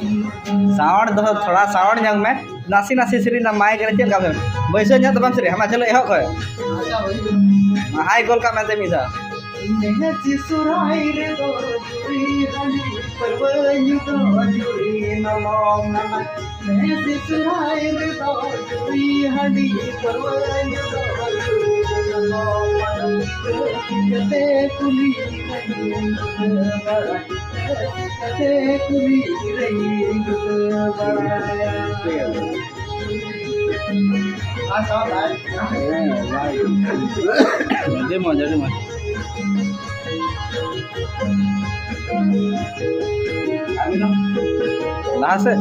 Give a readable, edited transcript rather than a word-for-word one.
sound दो थोड़ा sound जंग में नासी नासी श्री ना माइक रे चेक का बैसे nya तबम श्री हमा चलो एहो को हाय गोल का मैं मिसा jadi mau lah se